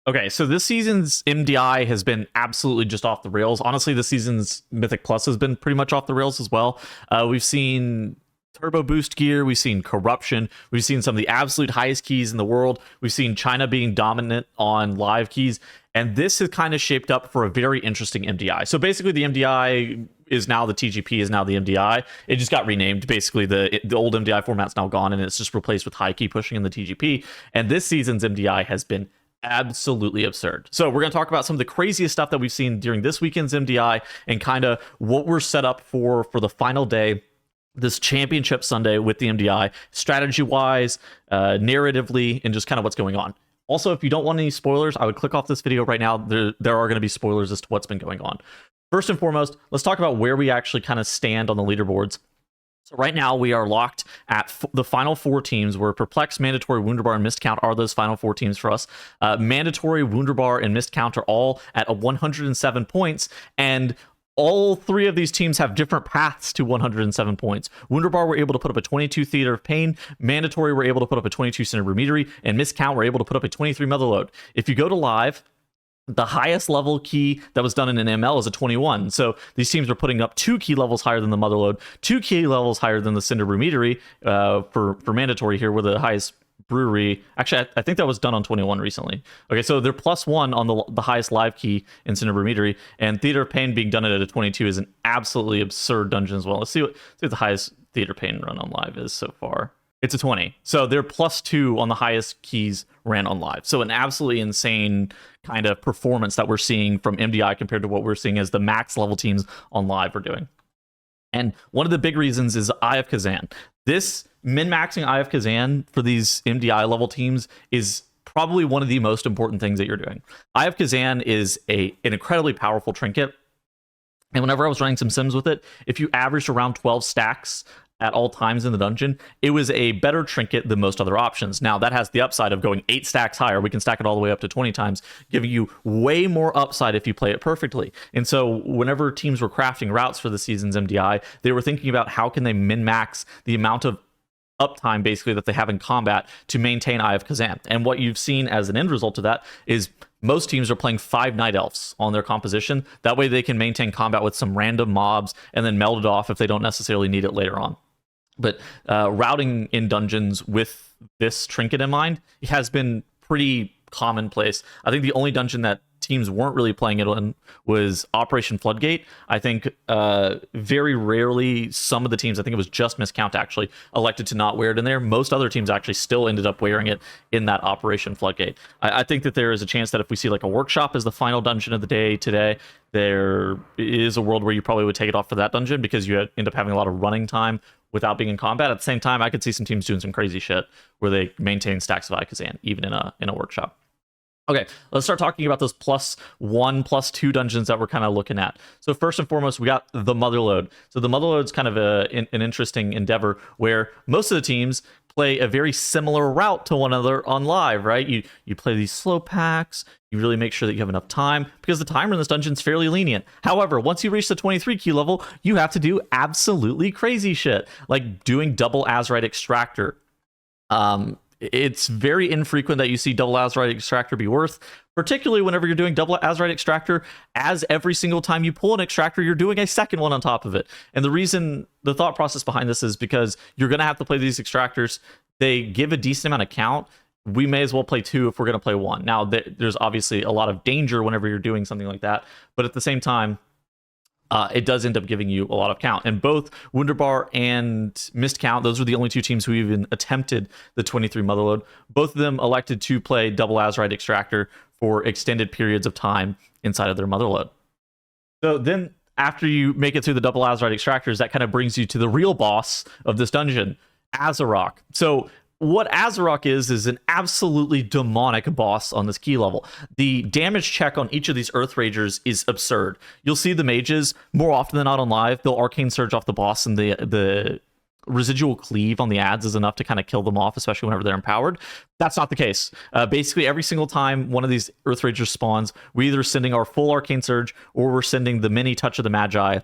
Okay, so this season's MDI has been absolutely just off the rails. Honestly, this season's Mythic Plus has been pretty much off the rails as well. We've seen turbo boost gear, we've seen corruption, we've seen some of the absolute highest keys in the world, we've seen China being dominant on live keys, and this has kind of shaped up for a very interesting MDI. So basically, the MDI is now the TGP is now the MDI. It just got renamed. Basically, the old MDI format's now gone, and it's just replaced with high key pushing in the TGP. And this season's MDI has been absolutely absurd. So we're going to talk about some of the craziest stuff that we've seen during this weekend's MDI and kind of what we're set up for the final day, this championship Sunday with the MDI, strategy wise, narratively, and just kind of what's going on. Also, if you don't want any spoilers, I would click off this video right now. There are going to be spoilers as to what's been going on. First and foremost, let's talk about where we actually kind of stand on the leaderboards. So right now we are locked at the final four teams, where Perplex, Mandatory, Wunderbar, and Mist Count are those final four teams for us. Mandatory, Wunderbar, and Mist Count are all at 107 points, and all three of these teams have different paths to 107 points. Wunderbar were able to put up a 22 Theater of Pain, Mandatory were able to put up a 22 Cinderbrew Meadery, and Mist Count were able to put up a 23 Motherlode. If you go to live, the highest level key that was done in an ML is a 21. So these teams are putting up 2 key levels higher than the Motherlode, 2 key levels higher than the Cinderbrew Meadery for Mandatory here, where the highest brewery. Actually, I think that was done on 21 recently. Okay, so they're +1 on the highest live key in Cinderbrew Meadery, and Theater of Pain being done at a 22 is an absolutely absurd dungeon as well. Let's see what the highest Theater of Pain run on live is so far. It's a 20. So they're +2 on the highest keys ran on live. So an absolutely insane kind of performance that we're seeing from MDI compared to what we're seeing as the max level teams on live are doing. And one of the big reasons is Eye of Kezan. This min-maxing Eye of Kezan for these MDI level teams is probably one of the most important things that you're doing. Eye of Kezan is an incredibly powerful trinket. And whenever I was running some sims with it, if you averaged around 12 stacks at all times in the dungeon, it was a better trinket than most other options. Now, that has the upside of going 8 stacks higher. We can stack it all the way up to 20 times, giving you way more upside if you play it perfectly. And so whenever teams were crafting routes for the season's MDI, they were thinking about how can they min-max the amount of uptime basically that they have in combat to maintain Eye of Kezan. And what you've seen as an end result of that is most teams are playing 5 Night Elves on their composition. That way they can maintain combat with some random mobs and then meld it off if they don't necessarily need it later on. But routing in dungeons with this trinket in mind has been pretty commonplace. I think the only dungeon that teams weren't really playing it in was Operation Floodgate. I think very rarely some of the teams, I think it was just Miscount actually, elected to not wear it in there. Most other teams actually still ended up wearing it in that Operation Floodgate. I think that there is a chance that if we see like a workshop as the final dungeon of the day today, there is a world where you probably would take it off for that dungeon because you end up having a lot of running time without being in combat. At the same time, I could see some teams doing some crazy shit where they maintain stacks of Kezan even in a workshop. Okay, let's start talking about those +1, +2 dungeons that we're kind of looking at. So first and foremost, we got the Motherlode. So the Motherlode's kind of an interesting endeavor where most of the teams play a very similar route to one another on live, right? You play these slow packs, you really make sure that you have enough time because the timer in this dungeon is fairly lenient. However, once you reach the 23 key level, you have to do absolutely crazy shit, like doing double Azerite Extractor. It's very infrequent that you see double Azerite Extractor be worth, particularly whenever you're doing double Azerite Extractor, as every single time you pull an Extractor, you're doing a second one on top of it. And the thought process behind this is because you're going to have to play these Extractors. They give a decent amount of count. We may as well play 2 if we're going to play 1. Now, there's obviously a lot of danger whenever you're doing something like that, but at the same time, it does end up giving you a lot of count. And both Wunderbar and Mist Count, those were the only 2 teams who even attempted the 23 Motherlode. Both of them elected to play double Azerite Extractor for extended periods of time inside of their Motherlode. So then after you make it through the double Azerite Extractors, that kind of brings you to the real boss of this dungeon, Azerok. So what Azerok is an absolutely demonic boss on this key level. The damage check on each of these Earth Ragers is absurd. You'll see the mages more often than not on live. They'll Arcane Surge off the boss, and the residual cleave on the ads is enough to kind of kill them off, especially whenever they're empowered. That's not the case. Basically, every single time one of these Earth Ragers spawns, we're either sending our full Arcane Surge or we're sending the mini Touch of the Magi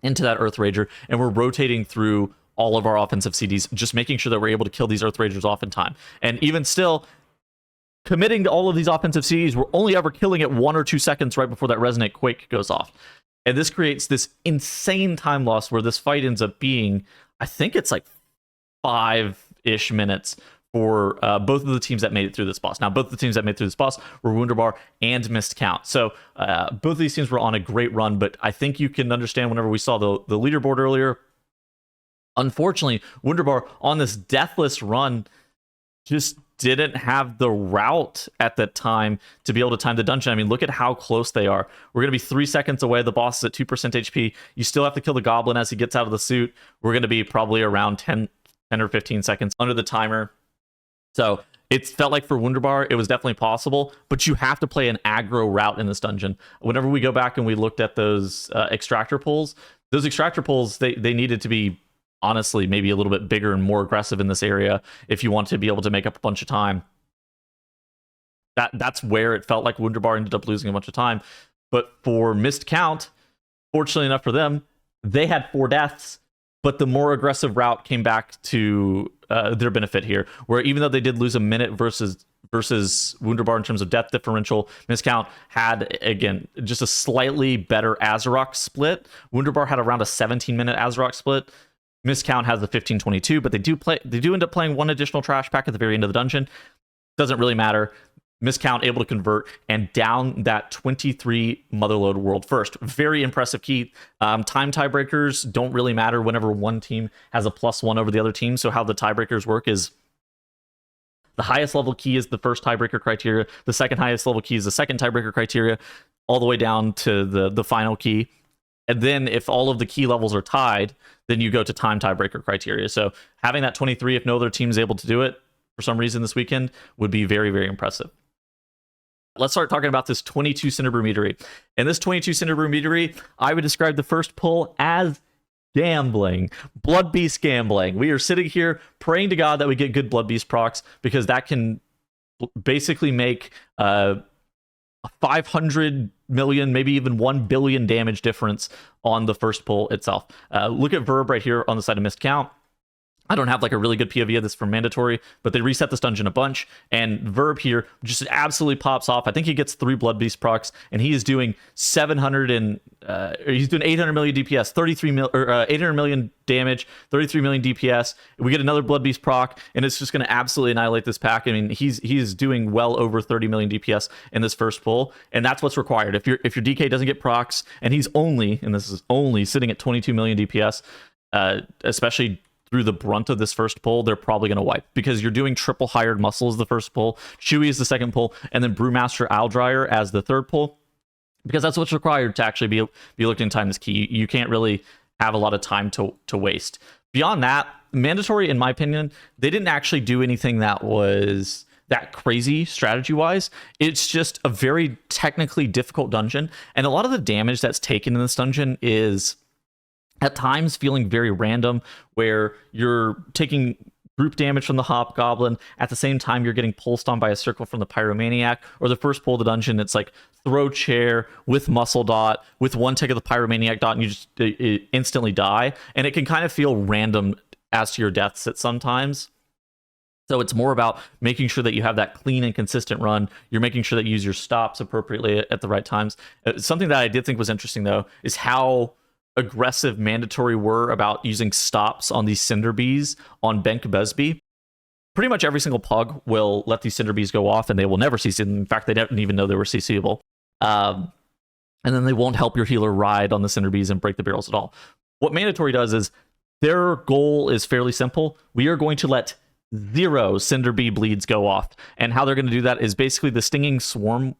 into that Earth Rager, and we're rotating through all of our offensive CDs, just making sure that we're able to kill these Earth Ragers off in time. And even still, committing to all of these offensive CDs. We're only ever killing it 1 or 2 seconds right before that Resonate Quake goes off. And this creates this insane time loss where this fight ends up being, I think it's like 5-ish minutes for both of the teams that made it through this boss. Now, both of the teams that made it through this boss were Wunderbar and Missed Count. So both of these teams were on a great run, but I think you can understand whenever we saw the leaderboard earlier, unfortunately, Wunderbar on this deathless run just didn't have the route at that time to be able to time the dungeon. I mean, look at how close they are. We're going to be 3 seconds away. The boss is at 2% HP. You still have to kill the goblin as he gets out of the suit. We're going to be probably around 10 or 15 seconds under the timer. So it felt like for Wunderbar, it was definitely possible, but you have to play an aggro route in this dungeon. Whenever we go back and we looked at those extractor pulls, they needed to be, honestly, maybe a little bit bigger and more aggressive in this area if you want to be able to make up a bunch of time. That's where it felt like Wunderbar ended up losing a bunch of time. But for Missed Count, fortunately enough for them, they had 4 deaths, but the more aggressive route came back to their benefit here, where even though they did lose a minute versus Wunderbar in terms of death differential, Missed Count had, again, just a slightly better Azerok split. Wunderbar had around a 17-minute Azerok split. Missed Count has the 15-22, but they do end up playing 1 additional trash pack at the very end of the dungeon. Doesn't really matter. Missed Count able to convert and down that 23 Motherlode world first. Very impressive key. Time tiebreakers don't really matter whenever one team has a +1 over the other team. So how the tiebreakers work is the highest level key is the first tiebreaker criteria. The second highest level key is the second tiebreaker criteria, all the way down to the final key. And then if all of the key levels are tied, then you go to time tiebreaker criteria. So having that 23, if no other team is able to do it for some reason this weekend, would be very, very impressive. Let's start talking about this 22 Cinderbrew Meadery. And this 22 Cinderbrew Meadery, I would describe the first pull as gambling. Blood Beast gambling. We are sitting here praying to God that we get good Blood Beast procs, because that can basically make a 500 million, maybe even 1 billion damage difference on the first pull itself. Look at Verb right here on the side of Missed Count. I don't have like a really good POV of this for mandatory, but they reset this dungeon a bunch, and Verb here just absolutely pops off. I think he gets 3 Blood Beast procs, and he is doing 700 and he's doing 800 million DPS, 800 million damage, 33 million DPS. We get another Blood Beast proc, and it's just going to absolutely annihilate this pack. I mean, he's doing well over 30 million DPS in this first pull, and that's what's required. If your DK doesn't get procs, and he's only, and this is only sitting at 22 million DPS, especially through the brunt of this first pull, they're probably going to wipe, because you're doing triple hired muscles the first pull, Chewy is the second pull, and then Brewmaster Owl Dryer as the third pull, because that's what's required to actually be looking to time this key. You can't really have a lot of time to waste. Beyond that, mandatory, in my opinion, they didn't actually do anything that was that crazy strategy-wise. It's just a very technically difficult dungeon, and a lot of the damage that's taken in this dungeon is at times feeling very random, where you're taking group damage from the Hobgoblin, at the same time you're getting pulsed on by a circle from the Pyromaniac, or the first pull of the dungeon, it's like throw chair with muscle dot, with 1 tick of the Pyromaniac dot, and you just instantly die, and it can kind of feel random as to your deaths at sometimes. So it's more about making sure that you have that clean and consistent run. You're making sure that you use your stops appropriately at the right times. Something that I did think was interesting, though, is how aggressive mandatory were about using stops on these Cinder Bees on Benk Busby. Pretty much every single pug will let these Cinder Bees go off, and they will never CC. In fact, they didn't even know they were CCable. And then they won't help your healer ride on the Cinder Bees and break the barrels at all. What mandatory does is their goal is fairly simple. We are going to let 0 Cinder Bee bleeds go off. And how they're going to do that is basically the Stinging Swarm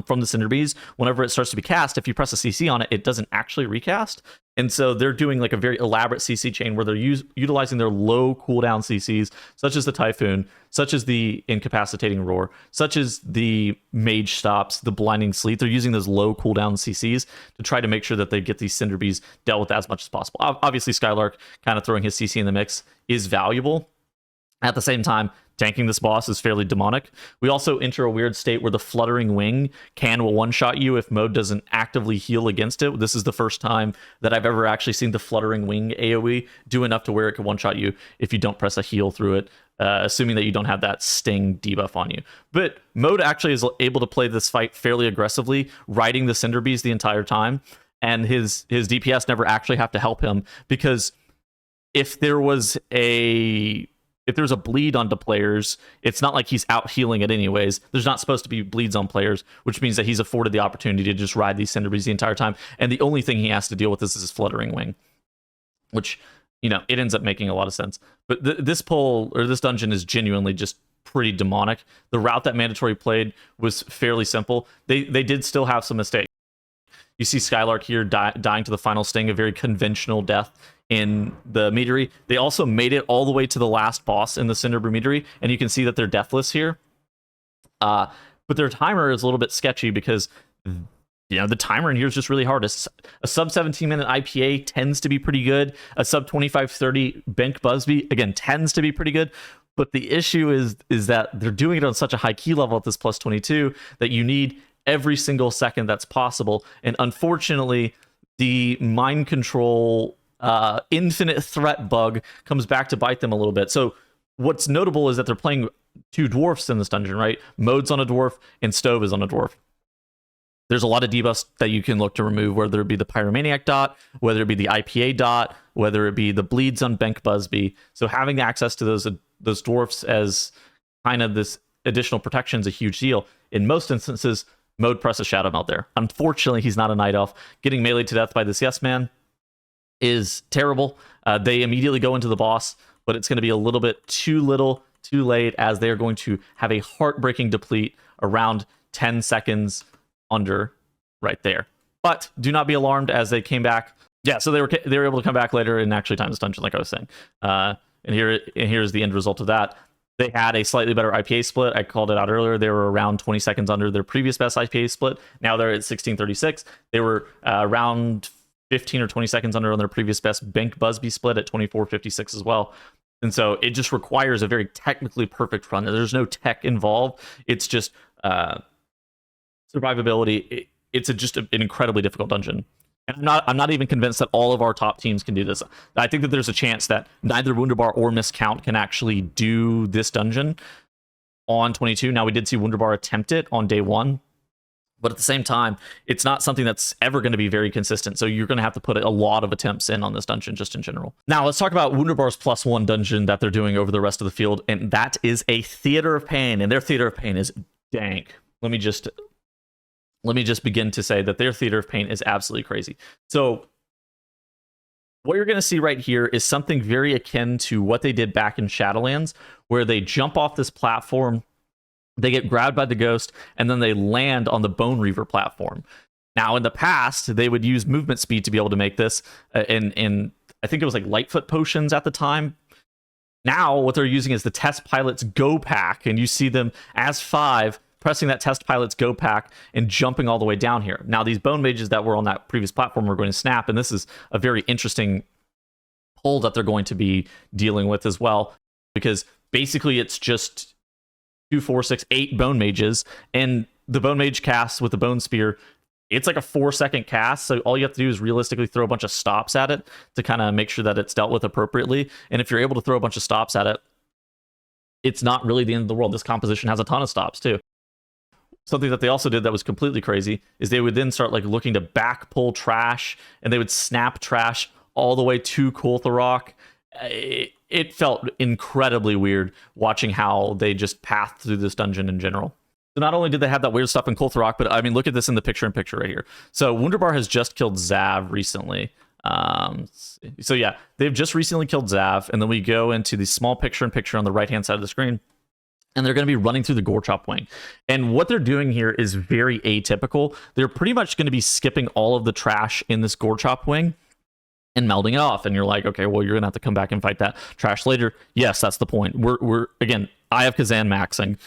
from the Cinder Bees, whenever it starts to be cast, if you press a CC on it, it doesn't actually recast. And so they're doing like a very elaborate CC chain where they're utilizing their low cooldown CCs, such as the Typhoon, such as the Incapacitating Roar, such as the Mage Stops, the Blinding Sleet. They're using those low cooldown CCs to try to make sure that they get these Cinder Bees dealt with as much as possible. Obviously, Skylark kind of throwing his CC in the mix is valuable, At the same time, tanking this boss is fairly demonic. We also enter a weird state where the Fluttering Wing can one-shot you if mode doesn't actively heal against it. This is the first time that I've ever actually seen the Fluttering Wing AoE do enough to where it can one-shot you if you don't press a heal through it, assuming that you don't have that sting debuff on you. But mode actually is able to play this fight fairly aggressively, riding the Cinder Bees the entire time, and his DPS never actually have to help him, because if there's a bleed onto players, it's not like he's out healing it anyways. There's not supposed to be bleeds on players, which means that he's afforded the opportunity to just ride these Cinderbrews the entire time. And the only thing he has to deal with is his Fluttering Wing, which, you know, it ends up making a lot of sense. But this dungeon is genuinely just pretty demonic. The route that Mandatory played was fairly simple. They did still have some mistakes. You see Skylark here dying to the final sting, a very conventional death in the Meadery. They also made it all the way to the last boss in the Cinderbrew Meadery, and you can see that they're deathless here. But their timer is a little bit sketchy because, you know, the timer in here is just really hard. A sub 17-minute IPA tends to be pretty good. A sub 25-30 Bank Busby, again, tends to be pretty good. But the issue is that they're doing it on such a high key level at this plus 22 that you need every single second that's possible. And unfortunately, the mind control infinite threat bug comes back to bite them a little bit. So what's notable is that they're playing two dwarfs in this dungeon, right? Mode's on a dwarf and Stove is on a dwarf. There's a lot of debuffs that you can look to remove, whether it be the Pyromaniac dot, whether it be the IPA dot, whether it be the bleeds on Bank Busby. So having access to those dwarfs as kind of this additional protection is a huge deal. In most instances, Mode presses Shadow Melt there. Unfortunately, he's not a Night Elf. Getting meleeed to death by this Yes Man is terrible. They immediately go into the boss, but it's going to be a little bit too little, too late, as they are going to have a heartbreaking deplete around 10 seconds under right there. But do not be alarmed, as they came back. Yeah, so they were able to come back later and actually time this dungeon, like I was saying. And here's the end result of that. They had a slightly better IPA split. I called it out earlier. They were around 20 seconds under their previous best IPA split. Now they're at 16:36. They were around 15 or 20 seconds under on their previous best Bank Busby split at 24:56 as well. And so it just requires a very technically perfect run. There's no tech involved. It's just survivability. It's just an incredibly difficult dungeon. And I'm not even convinced that all of our top teams can do this. I think that there's a chance that neither Wunderbar or Miscount can actually do this dungeon on 22. Now, we did see Wunderbar attempt it on day 1, but at the same time, it's not something that's ever going to be very consistent. So you're going to have to put a lot of attempts in on this dungeon, just in general. Now, let's talk about Wunderbar's +1 dungeon that they're doing over the rest of the field, and that is a Theater of Pain, and their Theater of Pain is dank. Let me just begin to say that their Theater of Pain is absolutely crazy. So what you're going to see right here is something very akin to what they did back in Shadowlands, where they jump off this platform, they get grabbed by the ghost, and then they land on the Bone Reaver platform. Now, in the past, they would use movement speed to be able to make this, in I think it was like Lightfoot potions at the time. Now, what they're using is the Test Pilot's Go Pack, and you see them as 5 pressing that Test Pilot's Go Pack and jumping all the way down here. Now, these Bone Mages that were on that previous platform are going to snap, and this is a very interesting pull that they're going to be dealing with as well, because basically it's just 2, 4, 6, 8 Bone Mages, and the Bone Mage cast with the Bone Spear, it's like a 4-second cast, so all you have to do is realistically throw a bunch of stops at it to kind of make sure that it's dealt with appropriately. And if you're able to throw a bunch of stops at it, it's not really the end of the world. This composition has a ton of stops too. Something that they also did that was completely crazy is they would then start like looking to back pull trash, and they would snap trash all the way to Kultharok. It felt incredibly weird watching how they just pathed through this dungeon in general. So not only did they have that weird stuff in Kultharok, but I mean, look at this in the picture-in-picture right here. So Wunderbar has just killed Zav recently. So yeah, they've just recently killed Zav, and then we go into the small picture-in-picture on the right-hand side of the screen, and they're going to be running through the Gorechop Wing. And what they're doing here is very atypical. They're pretty much going to be skipping all of the trash in this Gorechop Wing and melding it off. And you're like, okay, well, you're going to have to come back and fight that trash later. Yes, that's the point. We're again, I have Kezan maxing.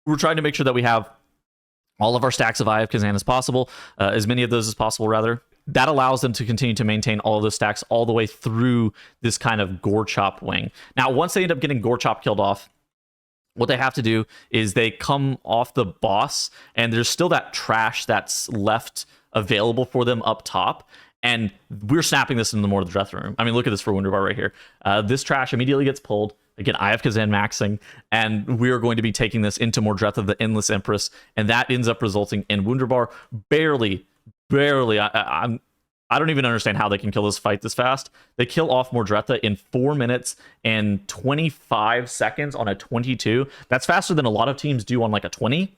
We're trying to make sure that we have all of our stacks of Eye of Kezan as possible, as many of those as possible, rather. that allows them to continue to maintain all of those stacks all the way through this kind of Gore Chop wing. Now, once they end up getting Gore Chop killed off, what they have to do is they come off the boss, and there's still that trash that's left available for them up top. And we're snapping this in the Mortal Death Room. I mean, look at this for Wunderbar right here. This trash immediately gets pulled. Again, I have Kezan maxing, and we are going to be taking this into Mordretha, the Endless Empress, and that ends up resulting in Wunderbar barely. I don't even understand how they can kill this fight this fast. They kill off Mordretha in 4 minutes and 25 seconds on a 22. That's faster than a lot of teams do on like a 20.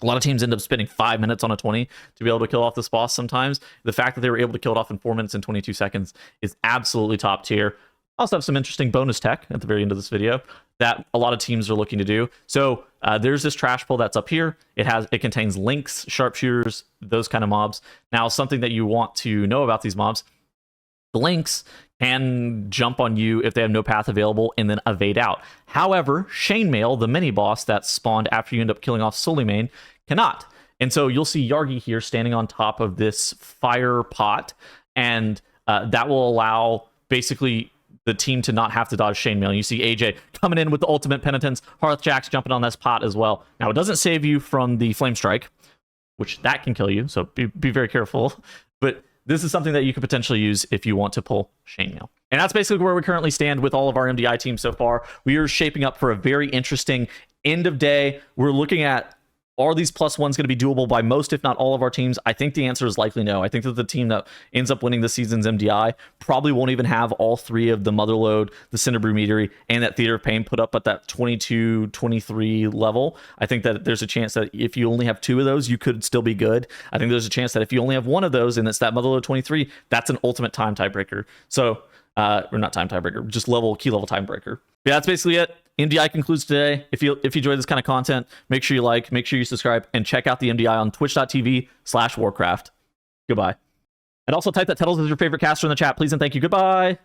A lot of teams end up spending 5 minutes on a 20 to be able to kill off this boss sometimes. The fact that they were able to kill it off in 4 minutes and 22 seconds is absolutely top tier. Also have some interesting bonus tech at the very end of this video that a lot of teams are looking to do. So there's this trash pull that's up here. It contains links, sharpshooters, those kind of mobs. Now, something that you want to know about these mobs, the links can jump on you if they have no path available and then evade out. However, Chainmail, the mini boss that spawned after you end up killing off Suleiman, cannot. And so you'll see Yargi here standing on top of this fire pot, and that will allow basically the team to not have to dodge Chainmail. You see AJ coming in with the ultimate penitence, Hearthjax jumping on this pot as well. Now, it doesn't save you from the Flame Strike, which that can kill you, so be very careful. But this is something that you could potentially use if you want to pull Chainmail. And that's basically where we currently stand with all of our MDI teams so far. We are shaping up for a very interesting end of day. We're looking at, are these +1s going to be doable by most, if not all, of our teams? I think the answer is likely no. I think that the team that ends up winning this season's MDI probably won't even have all three of the Motherlode, the Cinderbrew Meadery, and that Theater of Pain put up at that 22, 23 level. I think that there's a chance that if you only have 2 of those, you could still be good. I think there's a chance that if you only have 1 of those and it's that Motherlode 23, that's an ultimate time tiebreaker. So, or not time tiebreaker, just key level tiebreaker. Yeah, that's basically it. MDI concludes today. If you enjoy this kind of content, make sure you like, make sure you subscribe, and check out the MDI on twitch.tv/Warcraft. Goodbye. And also type that Tettles is your favorite caster in the chat, please and thank you. Goodbye.